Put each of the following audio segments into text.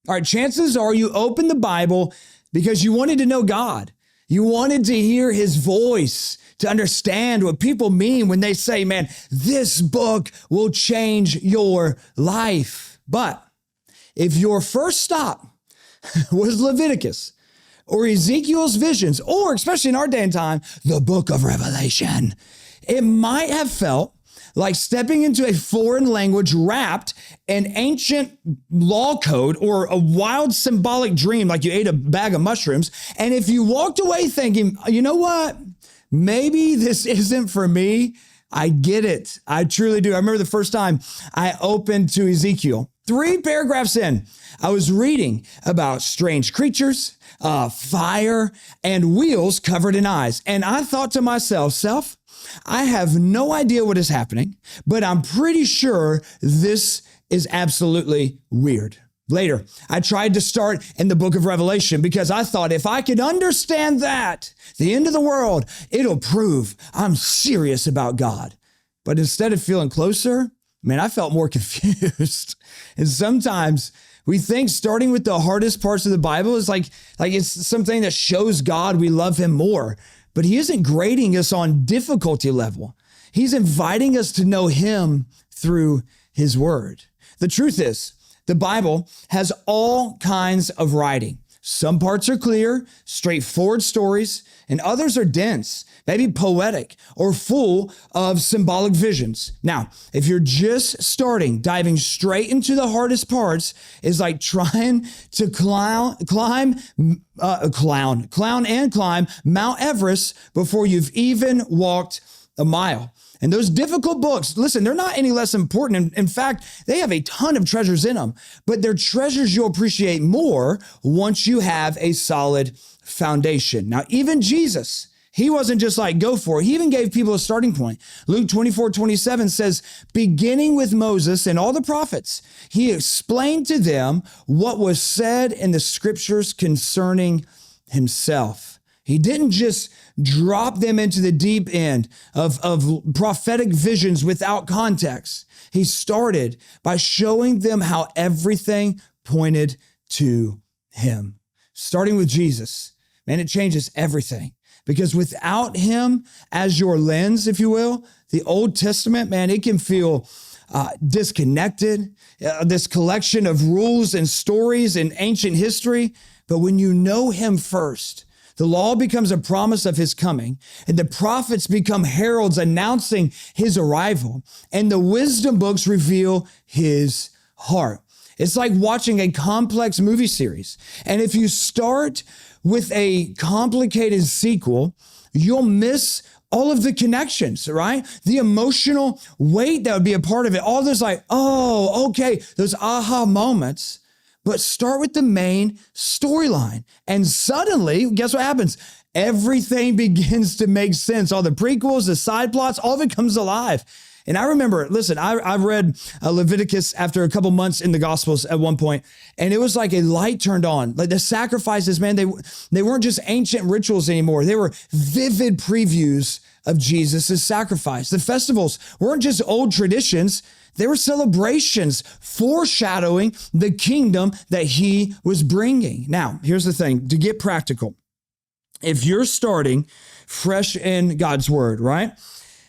All right, chances are you opened the Bible because you wanted to know God. You wanted to hear his voice, to understand what people mean when they say, man, this book will change your life. But if your first stop was Leviticus or Ezekiel's visions, or especially in our day and time, the book of Revelation, it might have felt like stepping into a foreign language wrapped in ancient law code or a wild symbolic dream like you ate a bag of mushrooms. And if you walked away thinking, you know what, maybe this isn't for me, I get it. I truly do. I remember the first time I opened to Ezekiel, 3 paragraphs in, I was reading about strange creatures, fire, and wheels covered in eyes. And I thought to myself, I have no idea what is happening, but I'm pretty sure this is absolutely weird. Later, I tried to start in the book of Revelation because I thought if I could understand that, the end of the world, it'll prove I'm serious about God. But instead of feeling closer, man, I felt more confused. And sometimes we think starting with the hardest parts of the Bible is like it's something that shows God we love him more. But he isn't grading us on difficulty level. He's inviting us to know him through his word. The truth is, the Bible has all kinds of writing. Some parts are clear, straightforward stories, and others are dense, maybe poetic or full of symbolic visions. Now, if you're just starting, diving straight into the hardest parts is like trying to climb Mount Everest before you've even walked a mile. And those difficult books, listen, they're not any less important. In fact, they have a ton of treasures in them, but they're treasures you'll appreciate more once you have a solid foundation. Now, even Jesus, he wasn't just like, go for it. He even gave people a starting point. Luke 24:27 says, beginning with Moses and all the prophets, he explained to them what was said in the scriptures concerning himself. He didn't just drop them into the deep end of prophetic visions without context. He started by showing them how everything pointed to him. Starting with Jesus, man, it changes everything. Because without him as your lens, if you will, the Old Testament, man, it can feel disconnected, this collection of rules and stories and ancient history. But when you know him first, the law becomes a promise of his coming, and the prophets become heralds announcing his arrival, and the wisdom books reveal his heart. It's like watching a complex movie series. And if you start with a complicated sequel, you'll miss all of the connections, right? The emotional weight that would be a part of it. All those like, oh, okay, those aha moments. But start with the main storyline. And suddenly, guess what happens? Everything begins to make sense. All the prequels, the side plots, all of it comes alive. And I remember, listen, I read Leviticus after a couple months in the Gospels at one point, and it was like a light turned on. Like the sacrifices, man, they weren't just ancient rituals anymore. They were vivid previews of Jesus' sacrifice. The festivals weren't just old traditions. They were celebrations foreshadowing the kingdom that he was bringing. Now, here's the thing, to get practical. If you're starting fresh in God's word, right?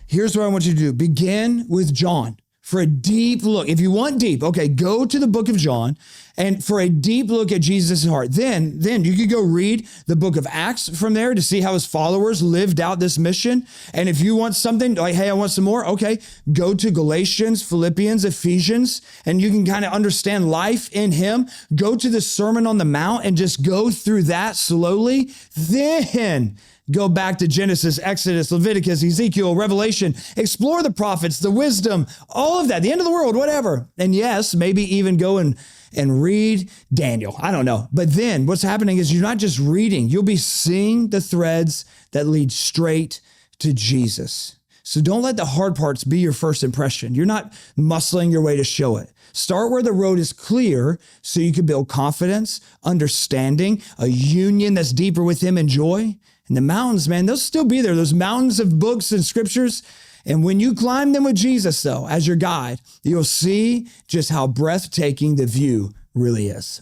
Here's what I want you to do. Begin with John for a deep look. If you want deep, okay, go to the book of John and for a deep look at Jesus' heart. Then you could go read the book of Acts from there to see how his followers lived out this mission. And if you want something like, hey, I want some more, okay, go to Galatians, Philippians, Ephesians, and you can kind of understand life in him. Go to the Sermon on the Mount and just go through that slowly. Then go back to Genesis, Exodus, Leviticus, Ezekiel, Revelation, explore the prophets, the wisdom, all of that, the end of the world, whatever. And yes, maybe even go and read Daniel. I don't know. But then what's happening is you're not just reading, you'll be seeing the threads that lead straight to Jesus. So don't let the hard parts be your first impression. You're not muscling your way to show it. Start where the road is clear so you can build confidence, understanding, a union that's deeper with him and joy. And the mountains, man, they'll still be there. Those mountains of books and scriptures. And when you climb them with Jesus, though, as your guide, you'll see just how breathtaking the view really is.